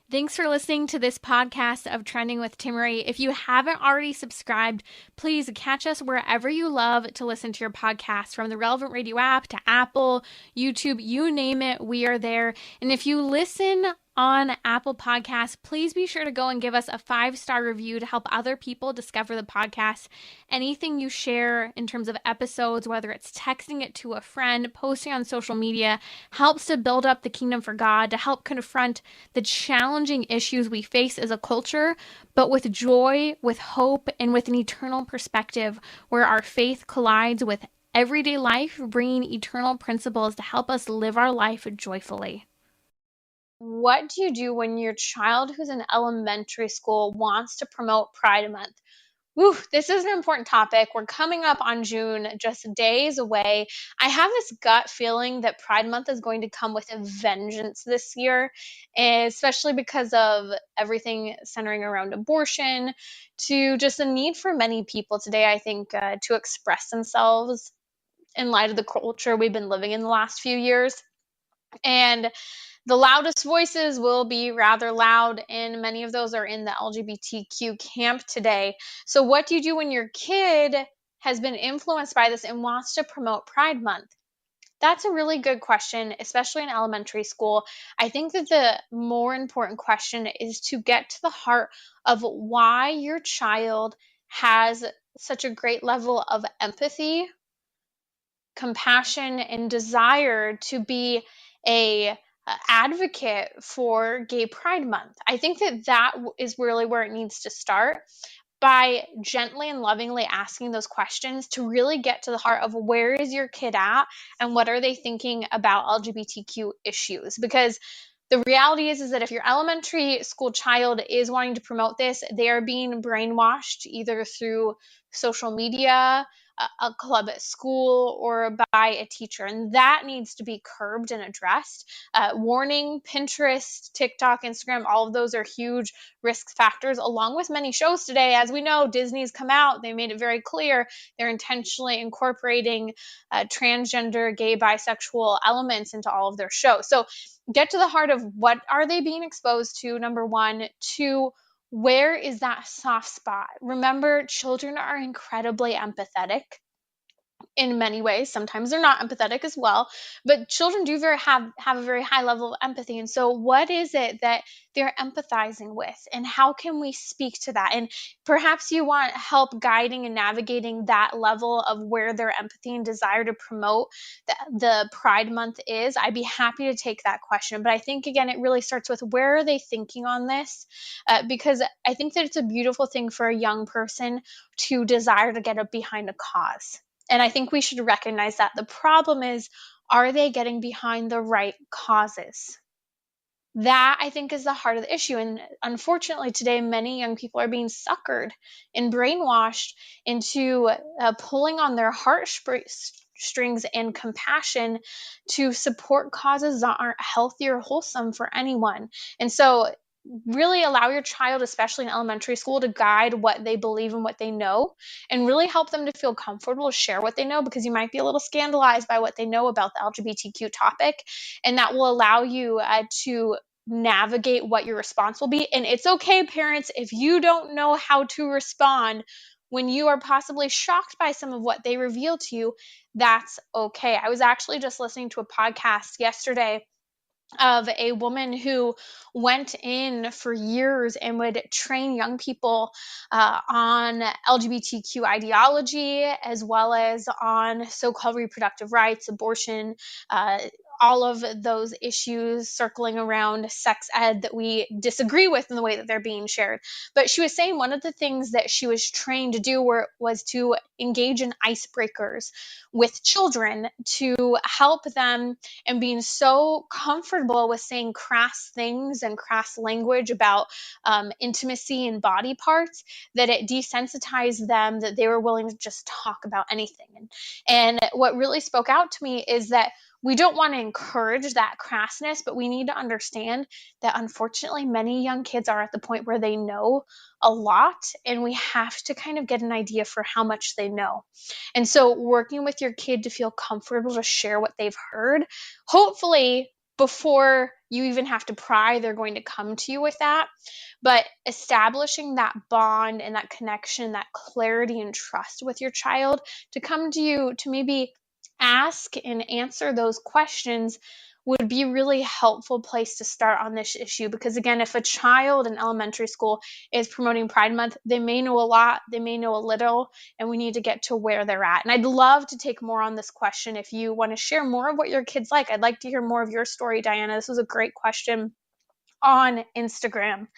Thanks for listening to this podcast of Trending with Timmerie. If you haven't already subscribed, please catch us wherever you love to listen to your podcast, from the Relevant Radio app to Apple, YouTube, you name it, we are there. And if you listen on Apple Podcasts, please be sure to go and give us a 5-star review to help other people discover the podcast. Anything you share in terms of episodes, whether it's texting it to a friend, posting on social media, helps to build up the kingdom for God, to help confront the challenging issues we face as a culture, but with joy, with hope, and with an eternal perspective where our faith collides with everyday life, bringing eternal principles to help us live our life joyfully. What do you do when your child who's in elementary school wants to promote Pride Month? Woo, this is an important topic. We're coming up on June, just days away. I have this gut feeling that Pride Month is going to come with a vengeance this year, especially because of everything centering around abortion, to just the need for many people today, I think, to express themselves in light of the culture we've been living in the last few years. And the loudest voices will be rather loud, and many of those are in the LGBTQ camp today. So what do you do when your kid has been influenced by this and wants to promote Pride Month? That's a really good question, especially in elementary school. I think that the more important question is to get to the heart of why your child has such a great level of empathy, compassion, and desire to be a advocate for Gay Pride Month. I think that is really where it needs to start, by gently and lovingly asking those questions to really get to the heart of where is your kid at and what are they thinking about LGBTQ issues. Because the reality is that if your elementary school child is wanting to promote this, they are being brainwashed either through social media, a club at school, or by a teacher. And that needs to be curbed and addressed. Warning, Pinterest, TikTok, Instagram, all of those are huge risk factors, along with many shows today. As we know, Disney's come out, they made it very clear they're intentionally incorporating transgender, gay, bisexual elements into all of their shows. So get to the heart of what are they being exposed to, number one. Two, where is that soft spot? Remember, children are incredibly empathetic in many ways. Sometimes they're not empathetic as well, but children do have a very high level of empathy. And so what is it that they're empathizing with, and how can we speak to that? And perhaps you want help guiding and navigating that level of where their empathy and desire to promote the Pride Month is. I'd be happy to take that question. But I think, again, it really starts with where are they thinking on this? Because I think that it's a beautiful thing for a young person to desire to get up behind a cause. And I think we should recognize that. The problem is, are they getting behind the right causes? That, I think, is the heart of the issue. And unfortunately, today, many young people are being suckered and brainwashed into pulling on their heartstrings and compassion to support causes that aren't healthy or wholesome for anyone. And so really allow your child, especially in elementary school, to guide what they believe and what they know, and really help them to feel comfortable to share what they know, because you might be a little scandalized by what they know about the LGBTQ topic, and that will allow you to navigate what your response will be. And it's okay, parents, if you don't know how to respond when you are possibly shocked by some of what they reveal to you. That's okay. I was actually just listening to a podcast yesterday of a woman who went in for years and would train young people on LGBTQ ideology, as well as on so-called reproductive rights, abortion, all of those issues circling around sex ed that we disagree with in the way that they're being shared. But she was saying one of the things that she was trained to do was to engage in icebreakers with children to help them, and being so comfortable with saying crass things and crass language about intimacy and body parts, that it desensitized them, that they were willing to just talk about anything. And what really spoke out to me is that we don't want to encourage that crassness, but we need to understand that unfortunately many young kids are at the point where they know a lot, and we have to kind of get an idea for how much they know. And so working with your kid to feel comfortable to share what they've heard, hopefully before you even have to pry, they're going to come to you with that. But establishing that bond and that connection, that clarity and trust with your child to come to you to maybe ask and answer those questions would be a really helpful place to start on this issue. Because again, if a child in elementary school is promoting Pride Month, they may know a lot, they may know a little, and we need to get to where they're at. And I'd love to take more on this question. If you want to share more of what your kids like, I'd like to hear more of your story, Diana. This was a great question on Instagram.